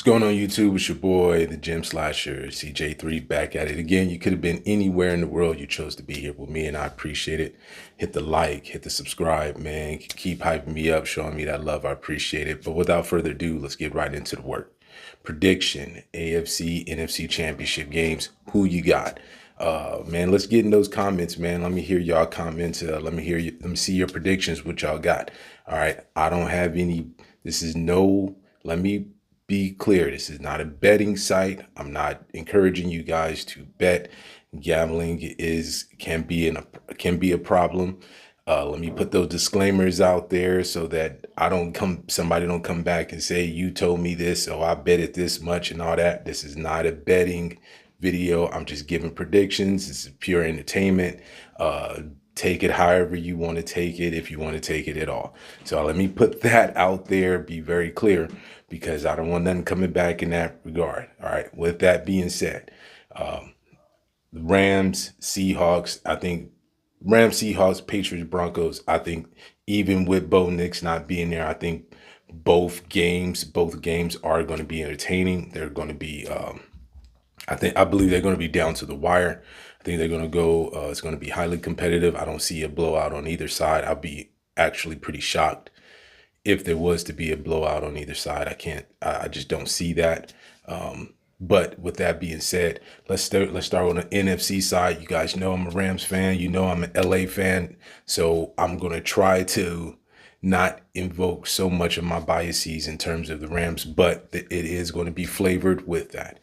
Going on YouTube? It's your boy, the Gym Slasher, CJ3, back at it again. You could have been anywhere in the world. You chose to be here with me, and I appreciate it. Hit the like, hit the subscribe, man. Keep hyping me up, showing me that love. I appreciate it. But without further ado, let's get right into the work. Prediction, AFC, NFC championship games. Who you got? Man, let's get in those comments, man. Let me hear y'all comments. Let me see your predictions, what y'all got. All right. I don't have any. Let me be clear, this is not a betting site. I'm not encouraging you guys to bet. Gambling can be a problem. Let me put those disclaimers out there so that somebody don't come back and say you told me this, or I bet it this much and all that. This is not a betting video. I'm just giving predictions. This is pure entertainment. Take it however you want to take it, if you want to take it at all. So let me put that out there, be very clear, because I don't want nothing coming back in that regard. All right. With that being said, the Rams, Seahawks, I think Rams, Seahawks, Patriots, Broncos, I think even with Bo Nix not being there, I think both games are going to be entertaining. They're going to be, I believe they're going to be down to the wire. I think they're going to go, it's going to be highly competitive. I don't see a blowout on either side. I'll be actually pretty shocked if there was to be a blowout on either side. I just don't see that. But with that being said, let's start on the NFC side. You guys know I'm a Rams fan. You know I'm an LA fan. So I'm going to try to not invoke so much of my biases in terms of the Rams, but it is going to be flavored with that.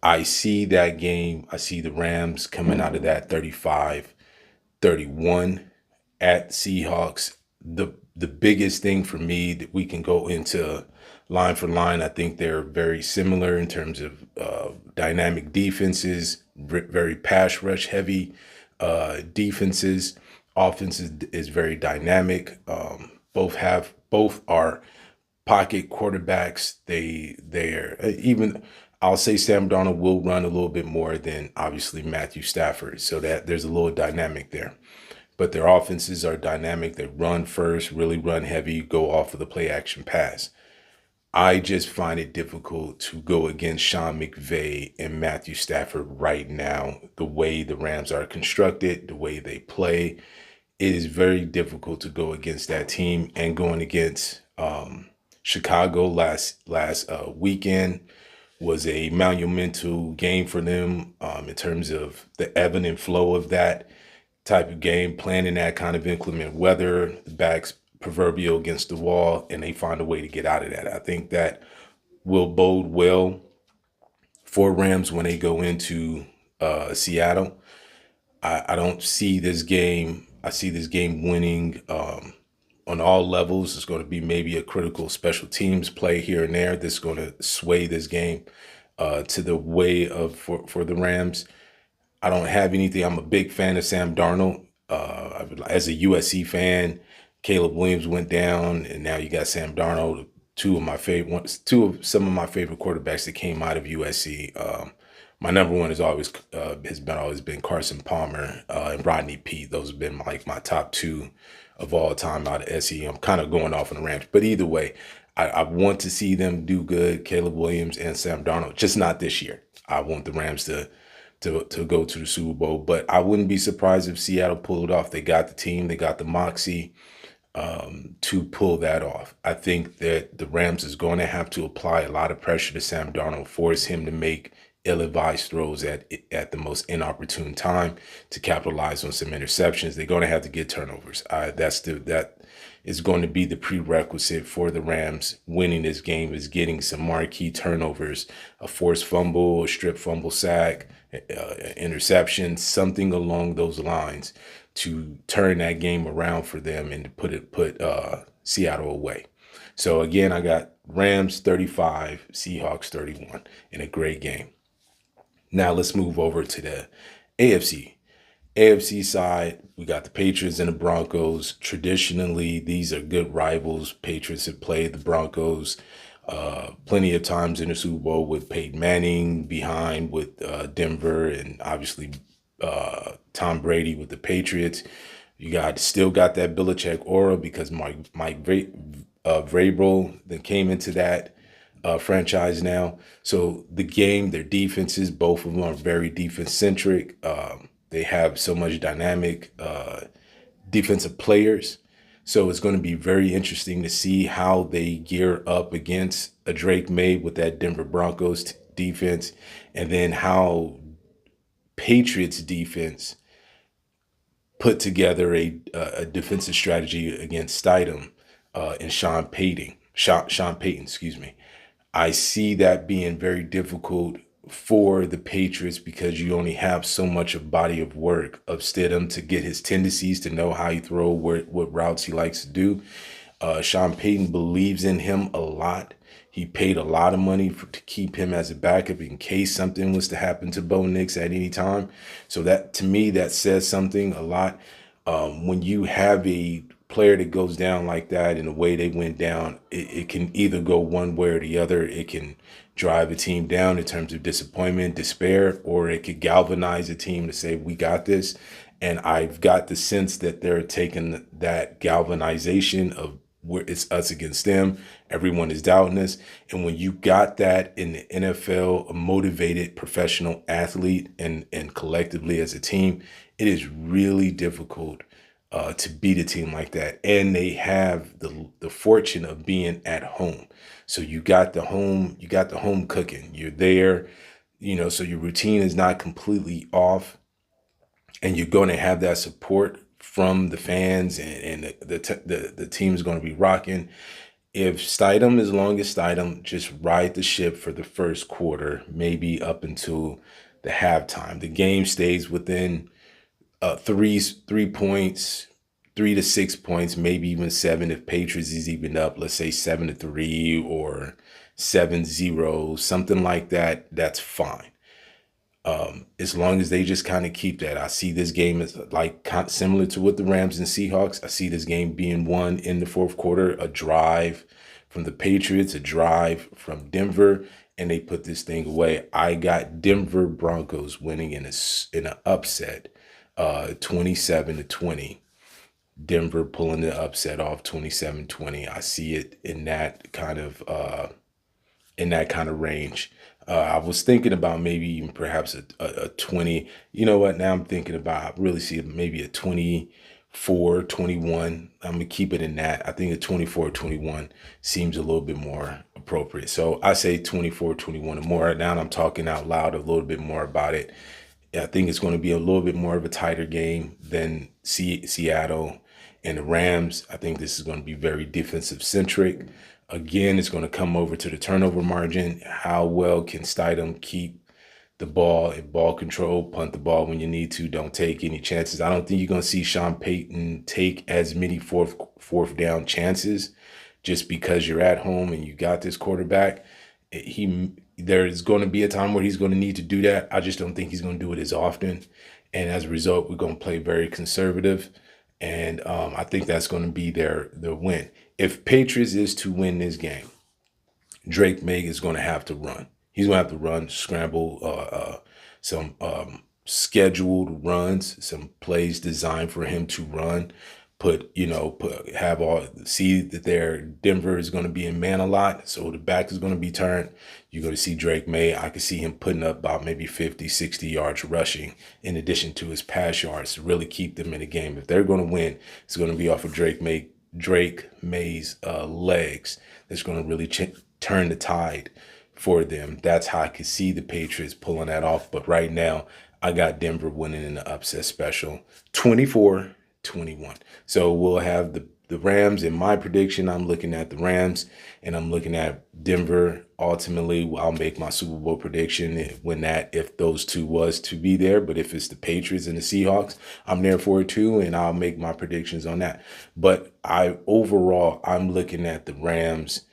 I see that game. I see the Rams coming out of that 35-31 at Seahawks. The biggest thing for me that we can go into line for line, I think they're very similar in terms of dynamic defenses, very pass rush heavy defenses. Offense is very dynamic. Both are pocket quarterbacks. I'll say Sam Darnold will run a little bit more than obviously Matthew Stafford, so that there's a little dynamic there. But their offenses are dynamic. They run first, really run heavy, go off of the play action pass. I just find it difficult to go against Sean McVay and Matthew Stafford right now. The way the Rams are constructed, the way they play, it is very difficult to go against that team. And going against Chicago last weekend was a monumental game for them in terms of the ebb and flow of that type of game, playing in that kind of inclement weather, the backs proverbial against the wall, and they find a way to get out of that. I think that will bode well for Rams when they go into Seattle. I don't see this game. I see this game winning on all levels. It's going to be maybe a critical special teams play here and there that's going to sway this game to the way of for the Rams. I don't have anything. I'm a big fan of Sam Darnold. As a USC fan, Caleb Williams went down, and now you got Sam Darnold, two of some of my favorite quarterbacks that came out of USC. My number one has always been Carson Palmer and Rodney Peete. Those have been like my top two of all time out of SE. I'm kind of going off on the Rams, but either way, I want to see them do good. Caleb Williams and Sam Darnold, just not this year. I want the Rams to go to the Super Bowl, but I wouldn't be surprised if Seattle pulled it off. They got the team, they got the moxie to pull that off. I think that the Rams is going to have to apply a lot of pressure to Sam Darnold, force him to make ill-advised throws at the most inopportune time to capitalize on some interceptions. They're going to have to get turnovers. That is going to be the prerequisite for the Rams winning this game, is getting some marquee turnovers, a forced fumble, a strip fumble sack, interception, something along those lines to turn that game around for them and to put Seattle away. So again, I got Rams 35, Seahawks 31 in a great game. Now let's move over to the AFC. AFC side, we got the Patriots and the Broncos. Traditionally, these are good rivals. Patriots have played the Broncos plenty of times in the Super Bowl with Peyton Manning behind with Denver, and obviously Tom Brady with the Patriots. You still got that Belichick aura because Mike Vrabel then came into that franchise now. So the game, their defenses, both of them are very defense centric. They have so much dynamic defensive players. So it's going to be very interesting to see how they gear up against a Drake May with that Denver Broncos defense, and then how Patriots defense put together a defensive strategy against Stidham and Sean Payton, excuse me. I see that being very difficult for the Patriots because you only have so much of body of work of Stidham to get his tendencies, to know how he throw, what routes he likes to do. Sean Payton believes in him a lot. He paid a lot of money to keep him as a backup in case something was to happen to Bo Nix at any time. So that, to me, that says something a lot. When you have a player that goes down like that and the way they went down, it can either go one way or the other. It can drive a team down in terms of disappointment, despair, or it could galvanize a team to say, we got this. And I've got the sense that they're taking that galvanization of where it's us against them. Everyone is doubting us. And when you got that in the NFL, a motivated professional athlete and collectively as a team, it is really difficult to beat a team like that. And they have the fortune of being at home. So you got the home cooking. You're there, so your routine is not completely off, and you're going to have that support from the fans, and the team is going to be rocking. If Stidham, as long as Stidham, just ride the ship for the first quarter, maybe up until the halftime, the game stays within 3 points, 3 to 6 points, maybe even 7 if Patriots is even up, let's say 7-3 or 7-0, something like that, that's fine. As long as they just kind of keep that. I see this game as like similar to what the Rams and Seahawks. I see this game being won in the fourth quarter, a drive from the Patriots, a drive from Denver, and they put this thing away. I got Denver Broncos winning in an upset, 27-20. Denver pulling the upset off, 27-20. I see it in that kind of range. I was thinking about maybe even perhaps a 20. You know what? Now I'm thinking about, I really see maybe a 24-21. I'm going to keep it in that. I think a 24-21 seems a little bit more appropriate. So I say 24-21 or more. Now I'm talking out loud a little bit more about it. I think it's going to be a little bit more of a tighter game than Seattle and the Rams. I think this is going to be very defensive centric. Again, it's going to come over to the turnover margin. How well can Stidham keep the ball in ball control, punt the ball when you need to, don't take any chances. I don't think you're going to see Sean Payton take as many fourth down chances just because you're at home and you got this quarterback. There's going to be a time where he's going to need to do that. I just don't think he's going to do it as often. And as a result, we're going to play very conservative. And I think that's going to be their win. If Patriots is to win this game, Drake May is going to have to run. He's going to have to run, scramble, some scheduled runs, some plays designed for him to run. See that their Denver is going to be in man a lot, so the back is going to be turned. You're going to see Drake May. I could see him putting up about maybe 50, 60 yards rushing in addition to his pass yards to really keep them in the game. If they're going to win, it's going to be off of Drake May's legs. That's going to really turn the tide for them. That's how I could see the Patriots pulling that off. But right now, I got Denver winning in the upset special, 24-21. So we'll have the Rams. In my prediction, I'm looking at the Rams, and I'm looking at Denver. Ultimately, I'll make my Super Bowl prediction if those two was to be there. But if it's the Patriots and the Seahawks, I'm there for it too, and I'll make my predictions on that. But I'm looking at the Rams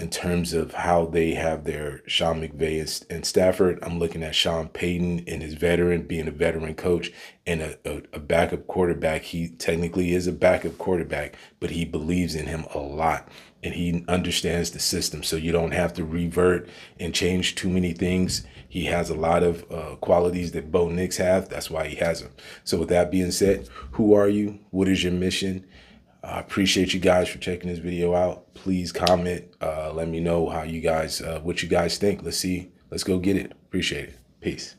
in terms of how they have their Sean McVay and Stafford. I'm looking at Sean Payton and his being a veteran coach and a backup quarterback. He technically is a backup quarterback, but he believes in him a lot and he understands the system. So you don't have to revert and change too many things. He has a lot of qualities that Bo Nix have. That's why he has them. So with that being said, who are you? What is your mission? I appreciate you guys for checking this video out. Please comment. Let me know how you guys, what you guys think. Let's see. Let's go get it. Appreciate it. Peace.